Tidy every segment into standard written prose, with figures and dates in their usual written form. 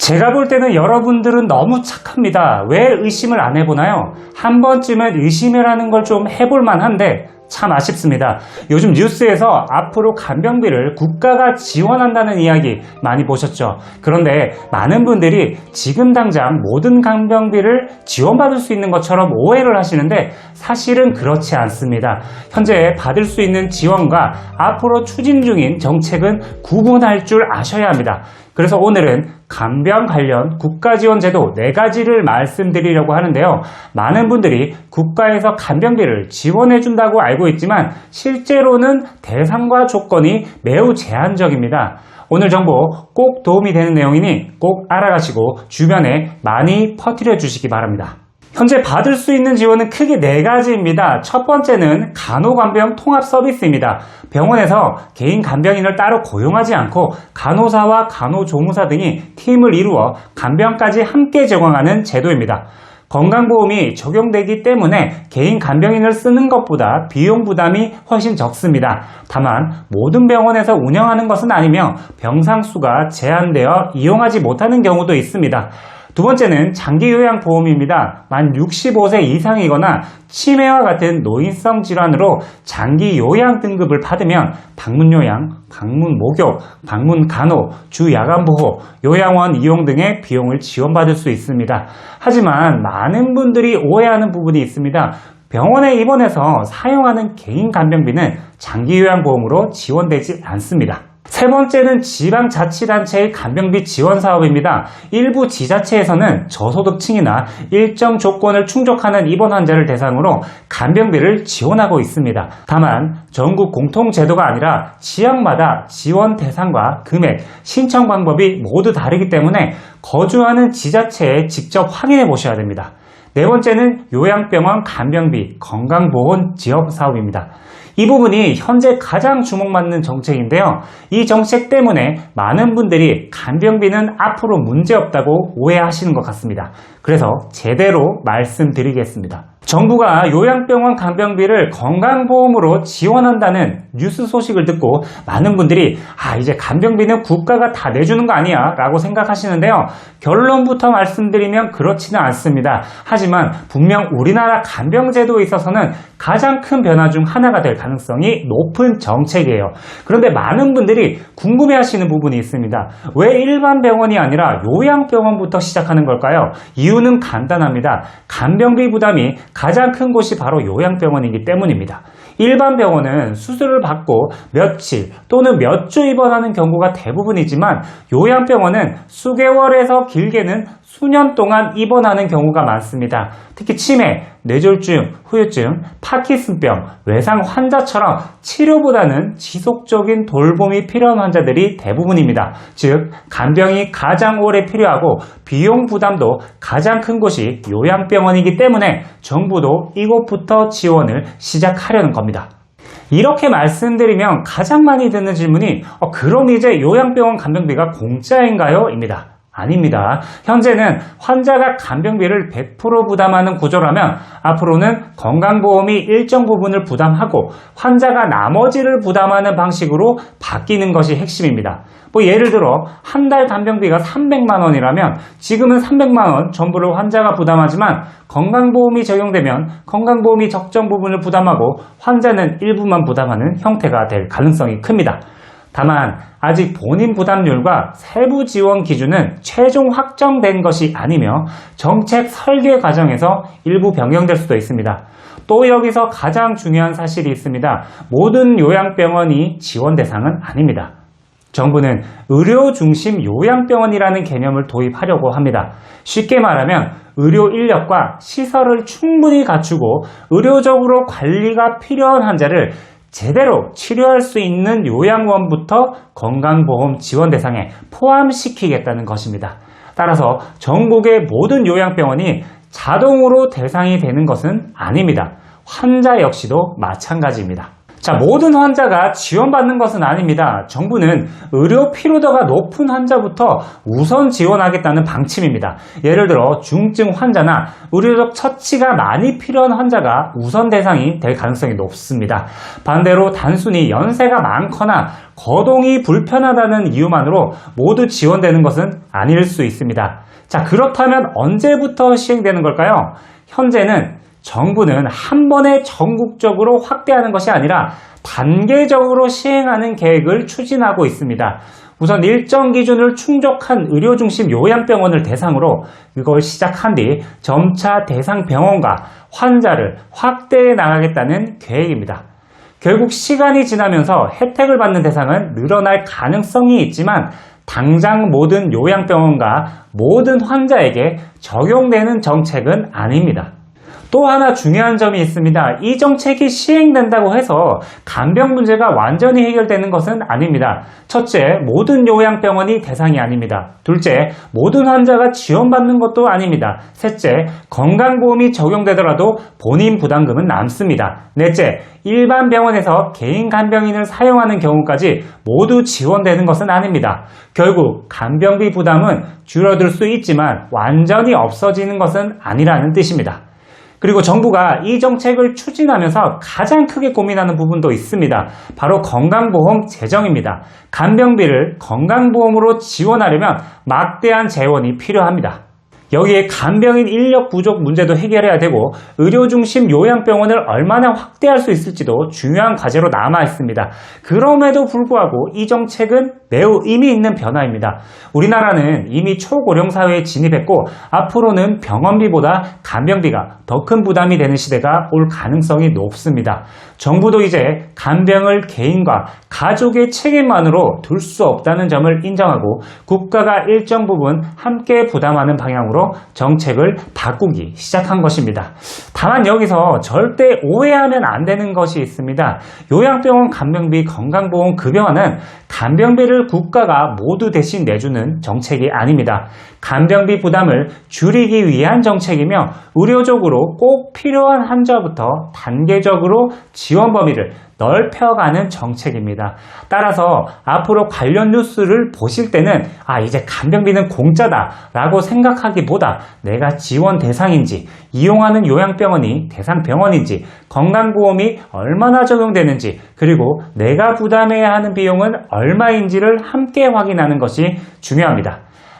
제가 볼 때는 여러분들은 너무 착합니다. 왜 의심을 안 해보나요? 한 번쯤은 의심이라는 걸 좀 해볼 만한데 참 아쉽습니다. 요즘 뉴스에서 앞으로 간병비를 국가가 지원한다는 이야기 많이 보셨죠? 그런데 많은 분들이 지금 당장 모든 간병비를 지원받을 수 있는 것처럼 오해를 하시는데 사실은 그렇지 않습니다. 현재 받을 수 있는 지원과 앞으로 추진 중인 정책은 구분할 줄 아셔야 합니다. 그래서 오늘은 간병 관련 국가지원제도 4가지를 말씀드리려고 하는데요. 많은 분들이 국가에서 간병비를 지원해준다고 알고 있지만 실제로는 대상과 조건이 매우 제한적입니다. 오늘 정보 꼭 도움이 되는 내용이니 꼭 알아가시고 주변에 많이 퍼뜨려 주시기 바랍니다. 현재 받을 수 있는 지원은 크게 4가지입니다. 첫 번째는 간호간병 통합 서비스입니다. 병원에서 개인 간병인을 따로 고용하지 않고 간호사와 간호조무사 등이 팀을 이루어 간병까지 함께 제공하는 제도입니다. 건강보험이 적용되기 때문에 개인 간병인을 쓰는 것보다 비용 부담이 훨씬 적습니다. 다만 모든 병원에서 운영하는 것은 아니며 병상 수가 제한되어 이용하지 못하는 경우도 있습니다. 두 번째는 장기요양보험입니다. 만 65세 이상이거나 치매와 같은 노인성 질환으로 장기요양 등급을 받으면 방문요양, 방문목욕, 방문간호, 주야간보호, 요양원 이용 등의 비용을 지원받을 수 있습니다. 하지만 많은 분들이 오해하는 부분이 있습니다. 병원에 입원해서 사용하는 개인 간병비는 장기요양보험으로 지원되지 않습니다. 세 번째는 지방자치단체의 간병비 지원 사업입니다. 일부 지자체에서는 저소득층이나 일정 조건을 충족하는 입원 환자를 대상으로 간병비를 지원하고 있습니다. 다만 전국 공통제도가 아니라 지역마다 지원 대상과 금액, 신청 방법이 모두 다르기 때문에 거주하는 지자체에 직접 확인해 보셔야 됩니다. 네 번째는 요양병원 간병비 건강보험 지역 사업입니다. 이 부분이 현재 가장 주목받는 정책인데요. 이 정책 때문에 많은 분들이 간병비는 앞으로 문제없다고 오해하시는 것 같습니다. 그래서 제대로 말씀드리겠습니다. 정부가 요양병원 간병비를 건강보험으로 지원한다는 뉴스 소식을 듣고 많은 분들이 이제 간병비는 국가가 다 내주는 거 아니야 라고 생각하시는데요. 결론부터 말씀드리면 그렇지는 않습니다. 하지만 분명 우리나라 간병제도에 있어서는 가장 큰 변화 중 하나가 될 가능성이 높은 정책이에요. 그런데 많은 분들이 궁금해하시는 부분이 있습니다. 왜 일반 병원이 아니라 요양병원부터 시작하는 걸까요? 이유는 간단합니다. 간병비 부담이 가장 큰 곳이 바로 요양병원이기 때문입니다. 일반 병원은 수술을 받고 며칠 또는 몇 주 입원하는 경우가 대부분이지만 요양병원은 수개월에서 길게는 수년 동안 입원하는 경우가 많습니다. 특히 치매, 뇌졸중, 후유증, 파킨슨병, 외상 환자처럼 치료보다는 지속적인 돌봄이 필요한 환자들이 대부분입니다. 즉, 간병이 가장 오래 필요하고 비용 부담도 가장 큰 곳이 요양병원이기 때문에 정부도 이곳부터 지원을 시작하려는 겁니다. 이렇게 말씀드리면 가장 많이 듣는 질문이 그럼 이제 요양병원 간병비가 공짜인가요? 입니다. 아닙니다. 현재는 환자가 간병비를 100% 부담하는 구조라면 앞으로는 건강보험이 일정 부분을 부담하고 환자가 나머지를 부담하는 방식으로 바뀌는 것이 핵심입니다. 예를 들어 한 달 간병비가 300만 원이라면 지금은 300만 원 전부를 환자가 부담하지만 건강보험이 적용되면 건강보험이 적정 부분을 부담하고 환자는 일부만 부담하는 형태가 될 가능성이 큽니다. 다만 아직 본인 부담률과 세부 지원 기준은 최종 확정된 것이 아니며 정책 설계 과정에서 일부 변경될 수도 있습니다. 또 여기서 가장 중요한 사실이 있습니다. 모든 요양병원이 지원 대상은 아닙니다. 정부는 의료 중심 요양병원이라는 개념을 도입하려고 합니다. 쉽게 말하면 의료 인력과 시설을 충분히 갖추고 의료적으로 관리가 필요한 환자를 제대로 치료할 수 있는 요양원부터 건강보험 지원 대상에 포함시키겠다는 것입니다. 따라서 전국의 모든 요양병원이 자동으로 대상이 되는 것은 아닙니다. 환자 역시도 마찬가지입니다. 자, 모든 환자가 지원받는 것은 아닙니다. 정부는 의료 피로도가 높은 환자부터 우선 지원하겠다는 방침입니다. 예를 들어 중증 환자나 의료적 처치가 많이 필요한 환자가 우선 대상이 될 가능성이 높습니다. 반대로 단순히 연세가 많거나 거동이 불편하다는 이유만으로 모두 지원되는 것은 아닐 수 있습니다. 자, 그렇다면 언제부터 시행되는 걸까요? 현재는 정부는 한 번에 전국적으로 확대하는 것이 아니라 단계적으로 시행하는 계획을 추진하고 있습니다. 우선 일정 기준을 충족한 의료중심 요양병원을 대상으로 이걸 시작한 뒤 점차 대상 병원과 환자를 확대해 나가겠다는 계획입니다. 결국 시간이 지나면서 혜택을 받는 대상은 늘어날 가능성이 있지만 당장 모든 요양병원과 모든 환자에게 적용되는 정책은 아닙니다. 또 하나 중요한 점이 있습니다. 이 정책이 시행된다고 해서 간병 문제가 완전히 해결되는 것은 아닙니다. 첫째, 모든 요양병원이 대상이 아닙니다. 둘째, 모든 환자가 지원받는 것도 아닙니다. 셋째, 건강보험이 적용되더라도 본인 부담금은 남습니다. 넷째, 일반 병원에서 개인 간병인을 사용하는 경우까지 모두 지원되는 것은 아닙니다. 결국 간병비 부담은 줄어들 수 있지만 완전히 없어지는 것은 아니라는 뜻입니다. 그리고 정부가 이 정책을 추진하면서 가장 크게 고민하는 부분도 있습니다. 바로 건강보험 재정입니다. 간병비를 건강보험으로 지원하려면 막대한 재원이 필요합니다. 여기에 간병인 인력 부족 문제도 해결해야 되고 의료중심 요양병원을 얼마나 확대할 수 있을지도 중요한 과제로 남아 있습니다. 그럼에도 불구하고 이 정책은 매우 의미 있는 변화입니다. 우리나라는 이미 초고령 사회에 진입했고 앞으로는 병원비보다 간병비가 더 큰 부담이 되는 시대가 올 가능성이 높습니다. 정부도 이제 간병을 개인과 가족의 책임만으로 둘 수 없다는 점을 인정하고 국가가 일정 부분 함께 부담하는 방향으로 정책을 바꾸기 시작한 것입니다. 다만 여기서 절대 오해하면 안 되는 것이 있습니다. 요양병원 간병비 건강보험 급여화는 간병비를 국가가 모두 대신 내주는 정책이 아닙니다. 간병비 부담을 줄이기 위한 정책이며 의료적으로 꼭 필요한 환자부터 단계적으로 지원 범위를 넓혀가는 정책입니다. 따라서 앞으로 관련 뉴스를 보실 때는 이제 간병비는 공짜다 라고 생각하기보다 내가 지원 대상인지, 이용하는 요양병원이 대상 병원인지, 건강보험이 얼마나 적용되는지, 그리고 내가 부담해야 하는 비용은 얼마인지를 함께 확인하는 것이 중요합니다.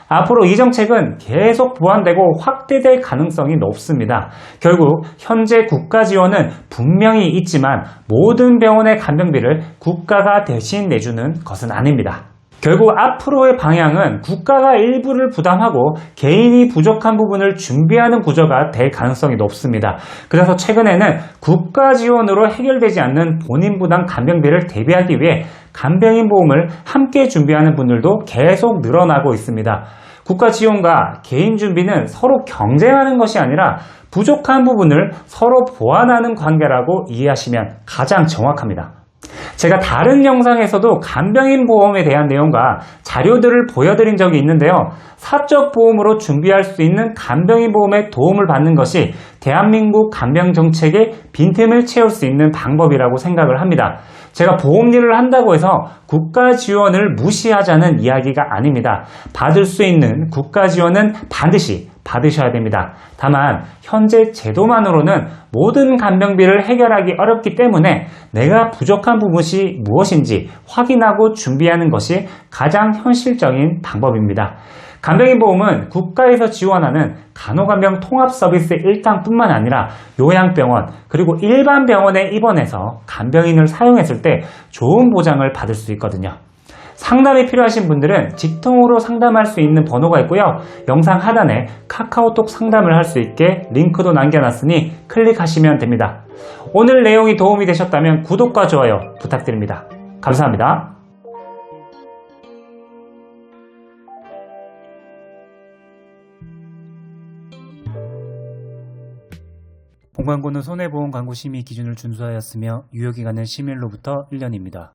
앞으로 이 정책은 계속 보완되고 확대될 가능성이 높습니다. 결국 현재 국가 지원은 분명히 있지만 모든 병원의 간병비를 국가가 대신 내주는 것은 아닙니다. 결국 앞으로의 방향은 국가가 일부를 부담하고 개인이 부족한 부분을 준비하는 구조가 될 가능성이 높습니다. 그래서 최근에는 국가 지원으로 해결되지 않는 본인 부담 간병비를 대비하기 위해 간병인 보험을 함께 준비하는 분들도 계속 늘어나고 있습니다. 국가 지원과 개인 준비는 서로 경쟁하는 것이 아니라 부족한 부분을 서로 보완하는 관계라고 이해하시면 가장 정확합니다. 제가 다른 영상에서도 간병인 보험에 대한 내용과 자료들을 보여드린 적이 있는데요. 사적 보험으로 준비할 수 있는 간병인 보험의 도움을 받는 것이 대한민국 간병 정책의 빈틈을 채울 수 있는 방법이라고 생각을 합니다. 제가 보험 일을 한다고 해서 국가 지원을 무시하자는 이야기가 아닙니다. 받을 수 있는 국가 지원은 반드시 받으셔야 됩니다. 다만 현재 제도만으로는 모든 간병비를 해결하기 어렵기 때문에 내가 부족한 부분이 무엇인지 확인하고 준비하는 것이 가장 현실적인 방법입니다. 간병인 보험은 국가에서 지원하는 간호간병 통합 서비스 일당뿐만 아니라 요양병원 그리고 일반 병원에 입원해서 간병인을 사용했을 때 좋은 보장을 받을 수 있거든요. 상담이 필요하신 분들은 직통으로 상담할 수 있는 번호가 있고요. 영상 하단에 카카오톡 상담을 할 수 있게 링크도 남겨놨으니 클릭하시면 됩니다. 오늘 내용이 도움이 되셨다면 구독과 좋아요 부탁드립니다. 감사합니다. 본광고는 손해보험 광고 심의 기준을 준수하였으며 유효기간은 시민로부터 1년입니다.